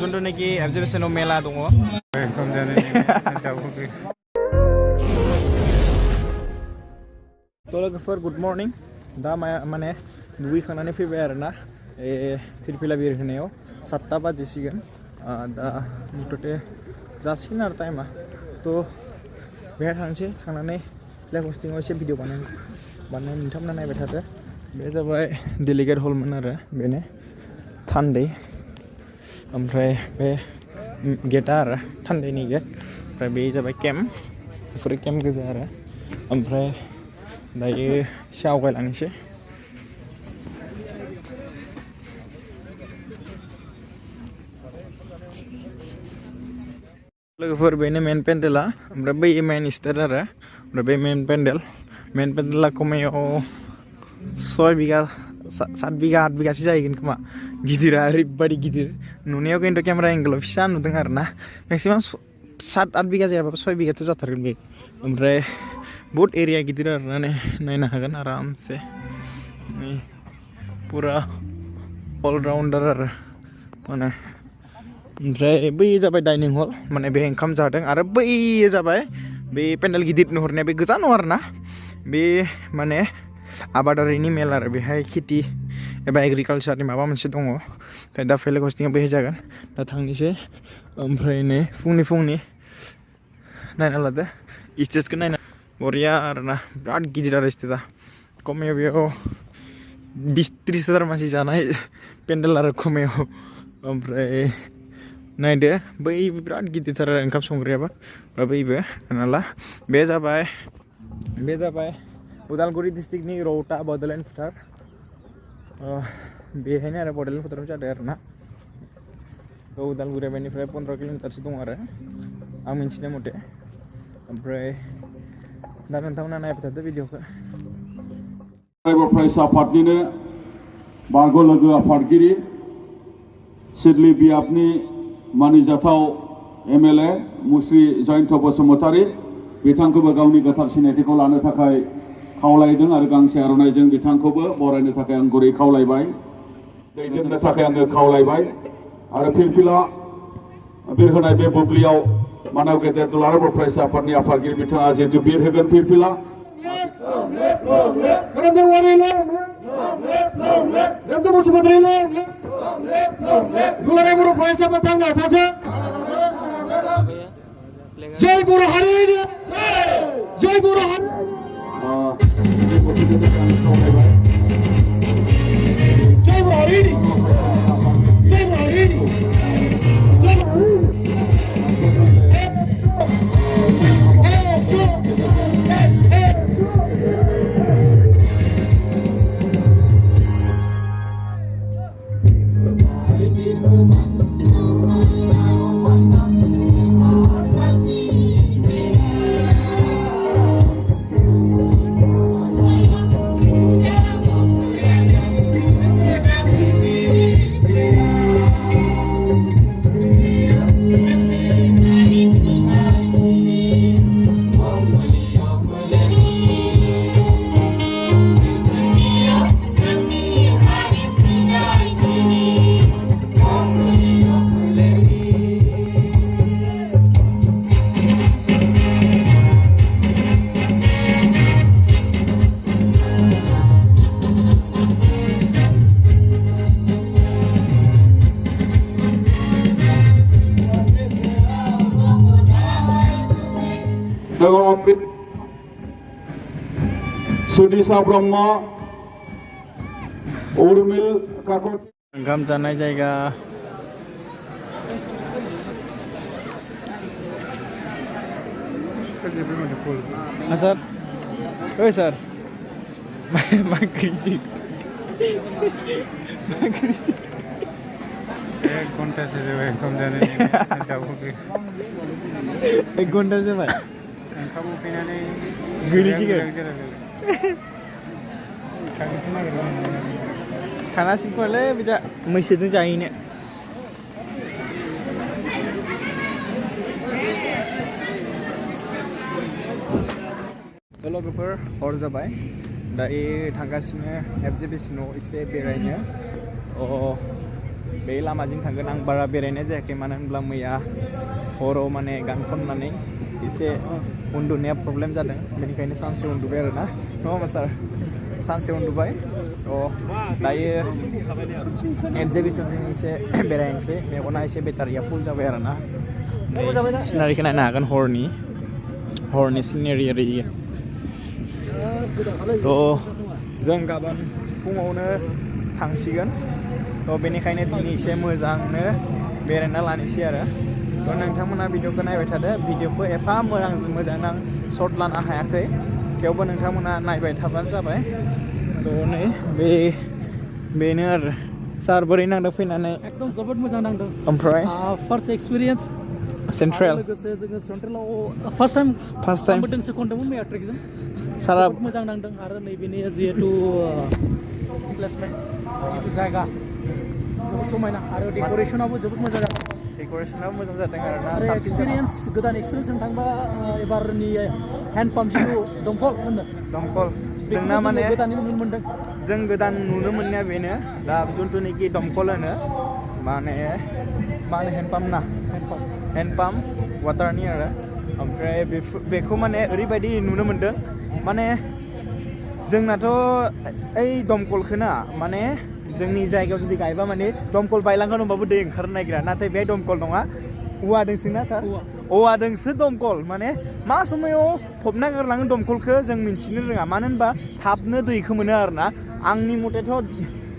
जुन्थुनाखि एग्जिबिसनाव मेला दङ थ' लोगोफोर गुड मर्निं दा माने दुगैखांनानै फैबाय आरोना फिरफिला बिर होनायाव 7टा बाजिसिगोन दा मुथथे जासिगोन आरो टाइमा थ' बेहाय थांसै थांनानै फ्लेग हस्टिंआव एसे भिडिअ बानायनो नोंथांमोना नायबाय थादो बे जाबाय डेलिगेट हलमोन आरो बेनो थान्दै ओमफ्राय बे गेटआ आरो थान्दैनि गेट ओमफ्राय बे जाबाय केम्प बेफोरो केम्प गोजा आरो ओमफ्राय दायो एसे आवगायलांनोसै लोगोफोर बेनो मेन पेन्डेला ओमफ्राय बै मेन स्टेज आरो ओमफ्राय बे मेन पेन्डेला खमायाव 6 बिगा 7 बिगा 8 बिगासो जाहैगोन खोमा गिदिरा ओरैबायदि गिदिर नुनायाव खिन्थु केमेरा एंगेलाव फिसा नुदों आरो ना मेक्सिमाम 7-8 बिगा जायाबाबो 6 बिगाथ' जाथारगोन बे ओमफ्राय बहुत एरिया गिदिर आरो ना नायनो हागोन आरामसे पुरा अलराउन्डार आरो माने ओमफ्राय बै जाबाय डाइनिं हल माने बे ओंखाम जादों आरो बै जाबाय बे पेन्डेल गिदिर नुहुरनाया बे गोजान नङा आरो ना बे माने आबादारिनि मेल आरो बेहाय खेथि एबा एग्रिकालचारनि माबा मोनसे दङ ओमफ्राय दा फ्लेग हस्टिंआ बेहाय जागोन दा थांनोसै ओमफ्राय नै फुंनि नायना लादो स्टेजखौ नायना बरिया आरोना बिराद गिदिर आरो स्टेजआ खमायाव बेयाव 20-30 हाजार मानसि जानाय पेन्डेल आरो खमायाव ओमफ्राय नायदो बै बिराद गिदिरथार आरो ओंखाम संग्रायाबो बैबो नाला बे जाबाय उदालगुरि डिस्ट्रिक्टनि रौता बड'लेण्ड फोथार बेहायनो आरो बड'लेण्ड फोथाराव जादों आरो ना उदालगुरिया बेनिफ्राय 15 किल'मिटारसो दं आरो आं मिन्थिनाय मथे ओमफ्राय दा नोंथांमोना नायबाय थादो भिडिअखौ फरायसा आफादनिनो बारग' लोगो आफादगिरि सिडली बियाबनि मानिजाथाव MLA मुस्रि जयन्त बसुमतारी बिथांखौबो गावनि गोथार सिनायथिखौ लानो थाखाय खावलायदों आरो गांसे आर'नाइजों बिथांखौबो बरायनो थाखाय आं गुरै खावलायबाय दैदेननो थाखाय आङो खावलायबाय आरो फिरफिला बिरहोनाय बे बुब्लियाव मानव गेदेर दुलाराय बर' फरायसा आफादनि आफादगिरि बिथाङा जिहेतु बिरहोगोन फिरफिला दुलाराय बर' फरायसाफोर थांना थाथों जय बर' हारि जय बर' हारि जय बर' हारि जय बर' हारि सुदिसा ब्रह्म उर्मिल काकति ओंखाम जानाय जायगा सर ओइ सर मा कृषि 1 घन्टासो जाबाय ओंखाम जानानै एक घन्टा जाबाय ओंखाम उखैनानै गोलैसिगोन खानासिनखौलै बिजा मैसोजों जाहैनो लोगोफोर हर जाबाय दायो थांगासिनो एग्जिबिसनाव एसे बेरायनो बे लामाजों थांगोन आं बारा बेरायनाय जायाखै मानो होनब्ला मैया हराव माने गान खननानै एसे उन्दुनाया प्रब्लेम जादों बेनिखायनो सानसे उन्दुबाय आरो ना नङा होमबा सार सानसे उन्दुबाय थ' दायो एक्जिबिसनजों एसे बेरायनोसै मेगना एसे बेटारिया फुल जाबाय आरो ना सिनारिखौ नायनो हागोन हरनि सिनारि ओरै थ' जों गाबोन फुङावनो थांसिगोन थ' बेनिखायनो दिनै एसे मोजांनो बेरायना लानोसै आरो थ' नोंथांमोना भिडिअखौ नायबाय थादो भिडिअखौ एफा मोजां आं सर्ट लानो हायाखै थेवबो नोंथांमोना नायबाय थाबानो जाबाय थ' नै बेनो आरो सार बोरै नांदों फैनानै एकदम जोबोद मोजां नांदों ओमफ्राय फार्स्ट एक्सपिरियेन्स सेन्ट्रेल लोगोसे जोङो सेन्ट्रेलाव फार्स्ट टाइम दोंसे खनदोंमोन मैया ट्रेकजों सारा जोबोद मोजां नांदों आरो नैबेनि जिहेतु प्लेसमेन्ट जिहेतु जायगा जोबोद समायना आरो डेक'रेसनाबो जोबोद मोजां जादों डेक'रेसनाबो मोजां जादों आरो आरो एक्सपिरियेन्स गोदान एक्सपिरियेन्स जों थांबा एबारनि हेन्ड पाम्प जिथु दंखल होनो दमकल जोंना माने गोदानै नुनो मोन्दों जों गोदान नुनो मोननाया बेनो दा जिथुनाखि दमकल होनो माने हेन्ड पाम्प ना हेन्ड पाम्प वाटारनि आरो ओमफ्राय बेखौ माने ओरैबायदि नुनो मोन्दों माने जोंनाथ' ओइ दमकलखौ ना माने जोंनि जायगायाव जुदि गायबा माने दमकल बायलांगोन होनबाबो दै ओंखारनो नागिरा नाथाय बे दमकल नङा औवादोंसो ना सार औवादोंसो दमकल माने मा समायाव फबना गारलाङो दमकलखौ जों मिन्थिनो रोङा मानो होनबा थाबनो दैखौ मोनो आरो ना आंनि मथेथ'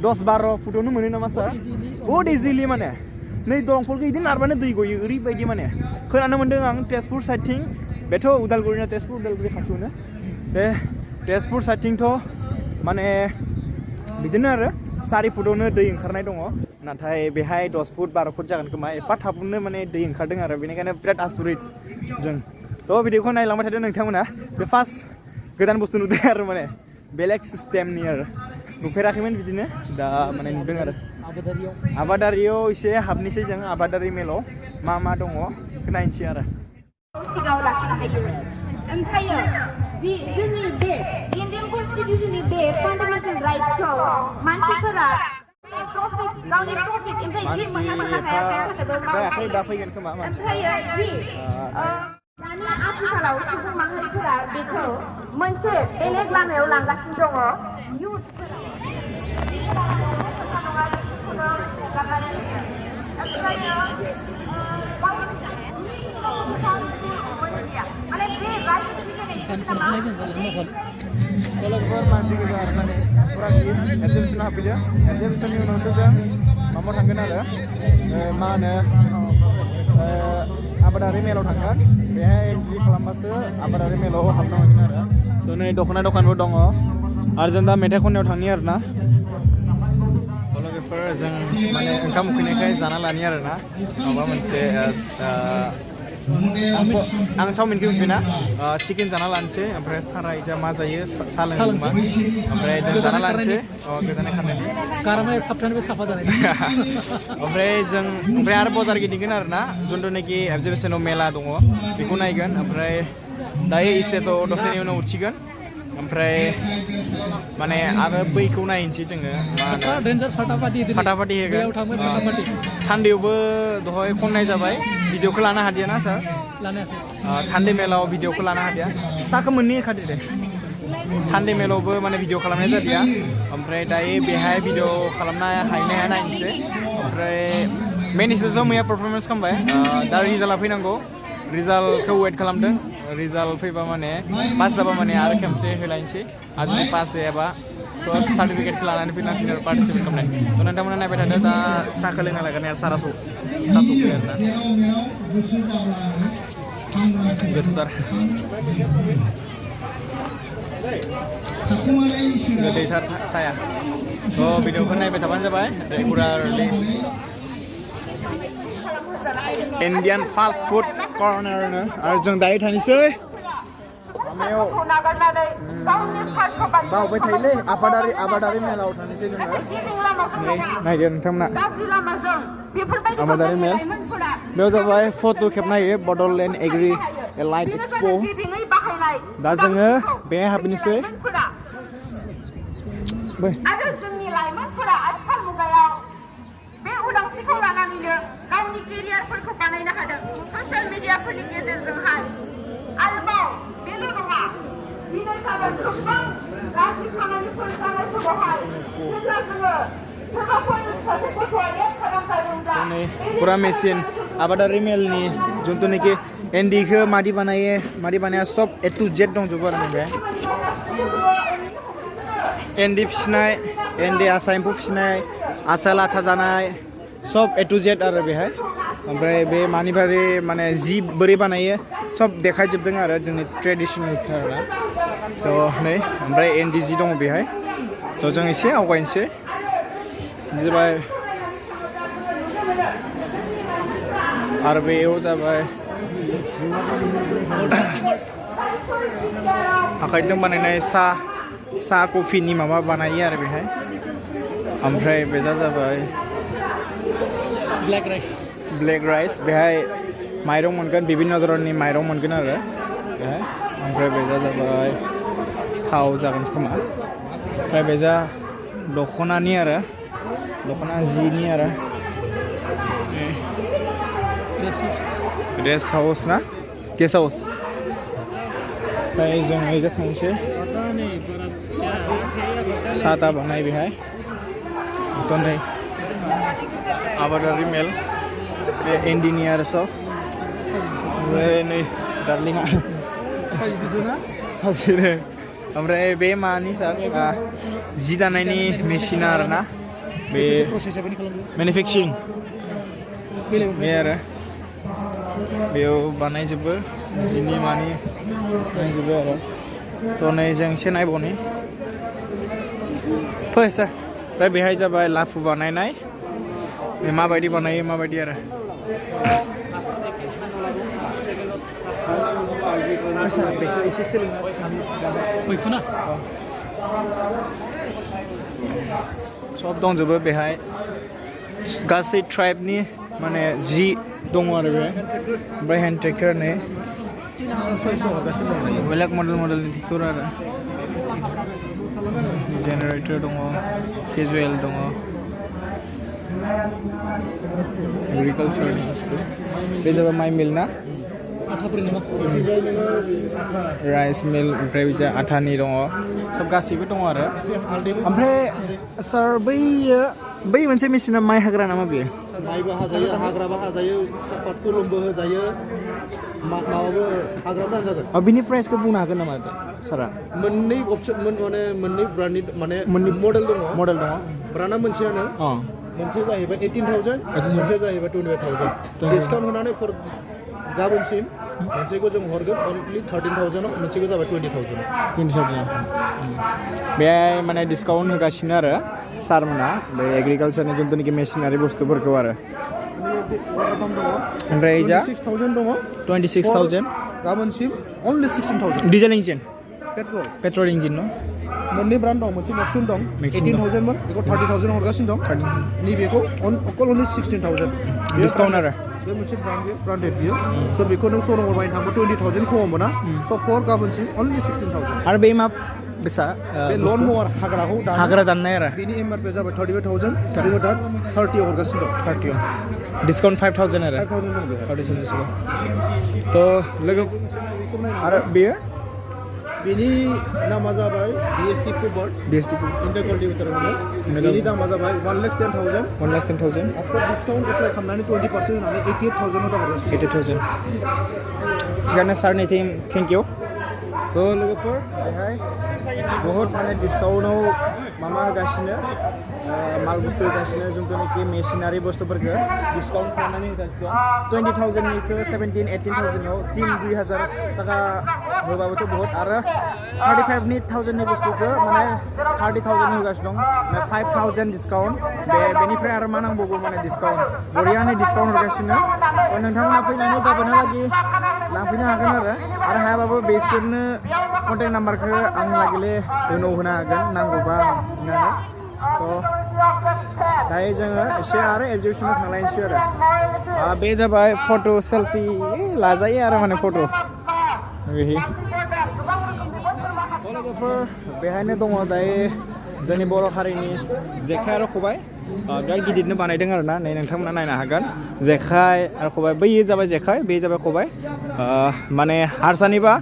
10-12 फुटावनो मोनो नामा सार बहुद इजिलि माने नै दमकलखौ बिदि नारबानो दै गयो ओरैबायदि माने खोनानो मोन्दों आं तेजपुर साइडथिं बेथ' उदालगुरिना उदालगुरि खाथियावनो बे तेजपुर साइडथिंथ' माने बिदिनो आरो 4 फुटावनो दै ओंखारनाय दङ नाथाय बेहाय 10 फुट 12 फुट जागोन खोमा एफा थाबनो माने दै ओंखारदों आरो बेनिखायनो बिराद आसुरित जों थ' भिडिअखौ नायलांबाय थादों नोंथांमोना बे फार्स्ट गोदान बुस्थु नुदों आरो माने बेलेग सिस्टेमनि आरो नुफेराखैमोन बिदिनो दा माने नुदों आरो आबादारियाव एसे हाबनोसै जों आबादारि मेलाव मा दङ नायनोसै आरो सिगाङाव लाखिनो हायो ओमफ्रायो जोंनि बे इन्डियान कनस्टिटिउसननि बे फान्डामेन्टेल राइट्सखौ मानसिफोरा गावनि प्रफिट ओमफ्राय जि मोननो हाया जायाखै दा फैगोन खोमा ओमफ्रायो दानि आथिखालाव सुबुं माहारिफोरा बेखौ मोनसे बेलेग लामायाव लांगासिनो दङ लोगोफोर मानसि गोजा आरो माने फुरा एक्जिबिसनाव हाबफैदो एक्जिबिसननि उनावसो जों माबायाव थांगोन आरो मा होनो आबादारि मेलाव थांगोन बेहाय एन्ट्रि खालामबासो आबादारि मेलाव हाबनो मोनगोन आरो थ' नै दख'ना दखानबो दङ आरो जों दा मेथाइ खननायाव थांनि आरो ना लोगोफोर जों माने ओंखाम उखैनायखाय जाना लानि आरो ना माबा मोनसे आं चावमिनखौ मिथिना चिकेन जाना लानोसै ओमफ्राय सारा इजा मा जायो साहा लोंबा ओमफ्राय जों जाना लानोसै गोजानाय खामानि गारामाया थाबथानोबो साफा जानाय ओमफ्राय आरो बाजार गिदिंगोन आरो ना जिथुनाखि एक्जिबिसनाव मेला दङ बेखौ नायगोन ओमफ्राय दायो स्टेटआव दसेनि उनाव उथिगोन ओमफ्राय माने आरो बैखौ नायनोसै जोङो फाटाफाटि होगोन थान्दैयावबो दहाय खननाय जाबाय भिडिअखौ लानो हादिया ना सार थान्दै मेलाव भिडिअखौ लानो हादिया साखौ मोननै होखादो दे थान्दै मेलावबो माने भिडिअ खालामनाय जादिया ओमफ्राय दायो बेहाय भिडिअ खालामनो हायनाया नायनोसै ओमफ्राय मेन स्टेजआव मैया पारफरमेन्स खालामबाय दा रिजाल्टआ फैनांगौ रिजाल्टखौ वेट खालामदों रिजाल्ट फैबा माने पास जाबा माने आरो खेबसे होलायनोसै आरो जुदि पास जायाबा थ' सार्टिफिकेटखौ लानानै फैनांसिगोन आरो पार्टिसिपेट खालामनाय थ' नोंथांमोना नायबाय थादो दा साहाखौ लोंना लागोन साहा सौफैयो आरो ना गोथौथार गोदैथार साया थ' भिडिअखौ नायबाय थाबानो जाबाय regularly Indian fast food corner आरो जों दायो थांनोसै माबायाव बावबाय थायोलै आबादारि मेलाव थांनोसै जोङो नायदो नोंथांमोना आबादारि मेल बेयाव जाबाय फट' खेबनो हायो बड'लेण्ड एग्रि लाइट एक्सप' दा जोङो बेहाय हाबनोसै आरो जोंनि लाइमोनफोरा आथिखाल मुगायाव बे उदांस्रि केरियारफोरखौ बानायनो हादों ससियेल मिडियाफोरनि गेजेरजोंहाय आरोबाव बेल' नङा दिनै गाबोन गोबां गाज्रि खामानिफोर जानाय समावहाय जेब्ला जोङो सोरबाफोर सासे गथ'आ लेट खालामजादोंब्ला पुरा मेसिन आबादारि मेलनि जिथुनाखि एन्डिखौ मादि बानाया सब ए टु जेड दंजोबो आरो बे एन्डि फिसिनाय एन्डि आसा एम्फौ फिसिनाय आसा लाथा जानाय सब ए टु जेड आरो बेहाय ओमफ्राय बे मानिबारि माने जि बोरै बानायो सब देखायजोबदों आरो जोंनि ट्रेडिसनेलखौ आरो थ' नै ओमफ्राय एन्डि जि दङ बेहाय थ' जों एसे आवगायनोसै जाबाय आरो बेयाव जाबाय आखाइजों बानायनाय सा कफिनि माबा बानायो आरो बेहाय ओमफ्राय बेजा जाबाय ब्लेक राइस बेहाय माइरं मोनगोन बिभिन्न धरननि माइरं मोनगोन आरो बेहाय ओमफ्राय बेजा जाबाय थाव जागोन खोमा ओमफ्राय बेजा दख'नानि आरो दख'ना जिनि आरो रेस्ट हाउस ना गेस्ट हाउस ओमफ्राय जों ओइजा थांसै साथा बानाय बेहाय थ' नै आबादारि मेल बे एन्डिनि आरो सब ओमफ्राय नै दार्लिंआ साजिनो ओमफ्राय बे मानि सार जि दानायनि मेसिना आरो ना बे मेनुफेक्सारिं बे आरो बेयाव बानायजोबो जिनि मानि बानायजोबो आरो थ' नै जों एसे नायबावनि फै सार ओमफ्राय बेहाय जाबाय लाफु बानायनाय माबायदि बानायो माबायदि आरो एसे सोलोंना सब दंजोबो बेहाय गासै ट्राइबनि माने जि दङ आरो बे ओमफ्राय हेन्ड ट्रेक्टर नै बेलेग मडेलनि ट्रेक्टर आरो जेनेरेटर दङ केजुवेल दङ एग्रिकालचारनि बुस्थु बे जाबाय माइ मिल ना राइस मिल ओमफ्राय बिजा आथानि दङ सब गासैबो दङ आरो ओमफ्राय सार बै मोनसे मेसिना माइ हाग्रा नामा बेयो माइबो हाजायो हाग्राबो हाजायो सापात कलमबो होजायो माबाबो हाग्राबो दानजागोन बिनि प्राइसखौ बुंनो हागोन नामा सारा मोननै अपसन माने मोननै ब्रान्डनि माने मडेल दङ ब्रान्डआ मोनसेयानो मोनसेया जाहैबाय 18,000 मोनसेया जाहैबाय 25,000 डिसकाउन्ट होनानै फर गाबोनसिम मोनसेखौ जों हरगोन अनलि 13,000 मोनसेखौ जाबाय 20,000 बेहाय माने डिसकाउन्ट होगासिनो आरो सारमोना बे एग्रिकालचारनि जिथुनाखि मेसिनारि बुस्थुफोरखौ आरो ओमफ्राय जा 26,000 दङ 26,000 गाबोनसिम अनलि 16,000 डिजेल इन्जिन पेट्रल इन्जिन न मोननै ब्रान्ड दं मोनसे नेक्सन दं 18,000 मोन बेखौ 30,000 हरगासिनो दं नैबेखौ अकल अनलि 16,000 डिसकाउन्ट आरो बे मोनसे ब्रान्डेड बियो स' बेखौ नों श'रुमाव बायनो थांबा 20,000 खमाव मोना स' फर गाबोनसिम अनलि 16,000 आरो बे मा बेसा बे लन मवार हाग्रा दाननाय आरो बेनि एमआरपि जाबाय 35,000 जोङो दा 30 हरगासिनो दं 30 डिसकाउन्ट 5,000 आरो 5,000 दं बेहाय 30,000 थ' लोगो आरो बेयो बेनि नामा जाबाय BST Cobalt इन्डिया कल्टिवेटर होनो बेनि दामा जाबाय 1,10,000 आफ्टार डिसकाउन्ट एप्लाइ खालामनानै 20% होनानै 88,000 हरगासिनो 88,000 थिगानो सारनि थेंक इउ थ' लोगोफोर बेहाय बहुत माने डिसकाउन्टआव माबा होगासिनो माल बुस्थु होगासिनो जिथुनाखि मेसिनारि बुस्थुफोरखौ डिसकाउन्ट खालामनानै होगासिनो 20,000निखौ 17,000-18,000आव 2,000 थाखा होबाबोथ' बहुत आरो 35,000नि बुस्थुखौ माने 30,000 होगासिनो दं 5,000 डिसकाउन्ट बेनिफ्राय आरो मा नांबावगौ माने डिसकाउन्ट बरियानो डिसकाउन्ट होगासिनो नोंथांमोना फैनानै गाबोनहालागै लांफैनो हागोन आरो हायाबाबो बेसोरनो कन्टेक्ट नाम्बारखौ आं लागैले उनाव होनो हागोन नांगौबा बिनानै थ' दायो जोङो एसे आरो एगजिबिसनाव थांलायनोसै आरो बे जाबाय फट' सेल्फि लाजायो आरो माने फट' बेहाय लोगोफोर बेहायनो दङ दायो जोंनि बर' हारिनि जेखाइ आरो खबाइ बिराद गिदिरनो बानायदों आरो ना नै नोंथांमोना नायनो हागोन जेखाइ आरो खबाइ बै जाबाय जेखाइ बे जाबाय खबाइ माने हारसानिबा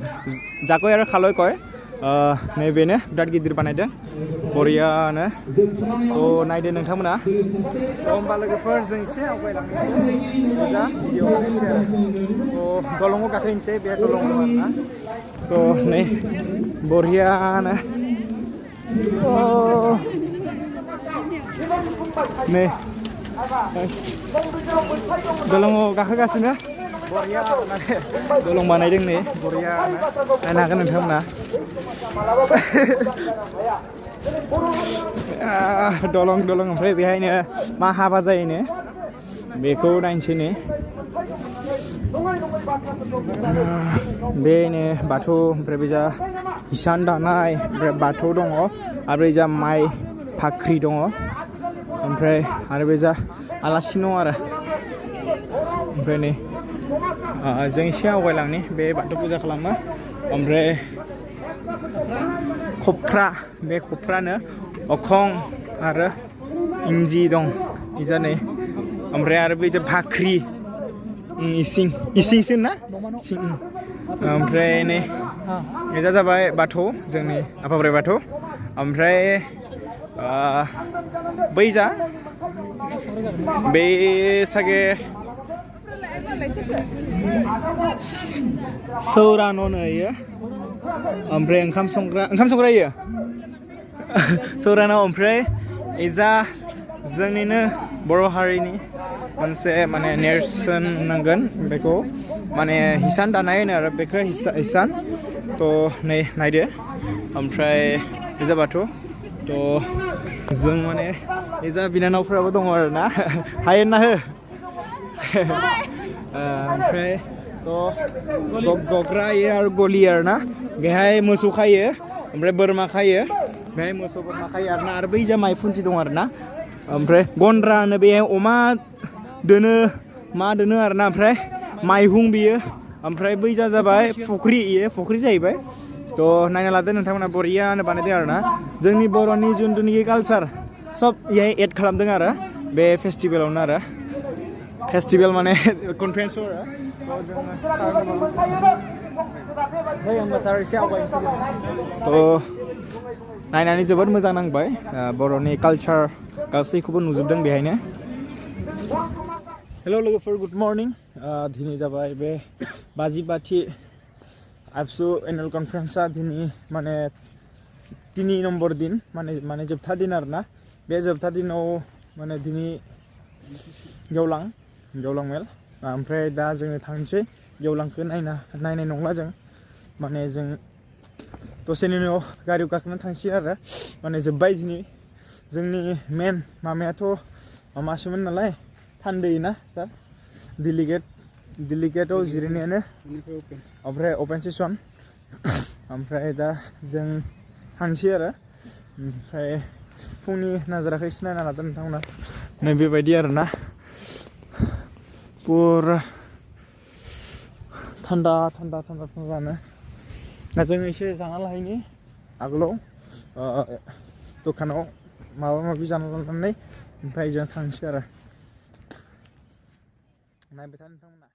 जाखय आरो खालय कय नैबेनो बिराद गिदिर बानायदों बरियानो थ' नायदो नोंथांमोना थ' होमबा लोगोफोर जों एसे आवगायलांनोसै जा भिडिअ बानायनोसै आरो थ' दलङाव गाखोनोसै बे दलं दं आरोना थ' नै बरियानो नै दलङाव गाखोगासिनो बरिया माने दलं बानायदों नै बरिया नायनो हागोन नोंथांमोना दलं ओमफ्राय बेहायनो मा हाबा जायोनो बेखौ नायनोसै नै बेनो बाथौ ओमफ्राय बेजा हिसान दानाय ओमफ्राय बाथौ दङ आरो बेजा माइ फाख्रि दङ ओमफ्राय आरो बेजा आलासि दङ आरो ओमफ्राय नै जों एसे आवगायलांनि बे बाथौ फुजा खालामो ओमफ्राय खफ्रा बे खफ्रानो अखं आरो इन्जि दं इजानै ओमफ्राय आरो बे भाख्रि इसिंसो ना ओमफ्राय नै इजा जाबाय बाथौ जोंनि आफा बोराइ बाथौ ओमफ्राय बैजा बे सागे सौरा न' इयो ओमफ्राय ओंखाम संग्रा इयो सौरा न' ओमफ्राय इजा जोंनिनो बर' हारिनि मोनसे माने नेरसोन नांगोन बेखौ माने हिसान दानाय होनो आरो बेखौ हिसान थ' नै नायदो ओमफ्राय इजा बाथौ थ' जों माने इजा बिनानावफोराबो दङ आरोना हायो ना हो ओमफ्राय थ' गग्रा आरो गलि आरोना बेहाय मोसौ खायो ओमफ्राय बोरमा खायो बेहाय मोसौ बोरमा खायो आरोना आरो बै जा माइ फुन्थि दं आरोना ओमफ्राय गन्द्रा होनो बेहाय अमा दोनो मा दोनो आरोना ओमफ्राय माइहुं बियो ओमफ्राय बै जा जाबाय फुख्रि जाहैबाय थ' नायना लादो नोंथांमोना बरियानो बानायदों आरोना जोंनि बर'नि जिथुनाखि कालचार सब इहाय एड खालामदों आरो बे फेस्टिभेलावनो आरो फेस्टिभेल माने कनफारेन्सआव आरो होमबा सार एसे आवगायनोसै थ' नायनानै जोबोद मोजां नांबाय बर'नि कालचार गासैखौबो नुजोबदों बेहायनो हेल' लोगोफोर गुड मर्निं दिनै जाबाय बे 22 आबसु एनुवेल कनफारेन्सआ दिनै माने 3 नम्बर दिन माने जोबथा दिन आरोना बे जोबथा दिनाव माने दिनै गेवलां मेल ओमफ्राय दा जोङो थांसै गेवलांखौ नायनाय नंला जों माने जों दसेनि उनाव गारियाव गाखोना थांसै आरो माने जोब्बाय दिनै जोंनि मेन मामायाथ' माबासोमोन नालाय थान्दै ना सार डिलिगेटआव जिरायनायानो ओमफ्राय अपेन सेसन ओमफ्राय दा जों थांसै आरो ओमफ्राय फुंनि नाजाराखौ एसे नायना लादों नोंथांमोना नै बेबायदि आरोना पुरा थान्दानो दा जों एसे जाना लाहैनि आगोलाव दखानाव माबा माबि जाना लानानै ओमफ्राय जों थांसै आरो नायबाय था नोंथांमोना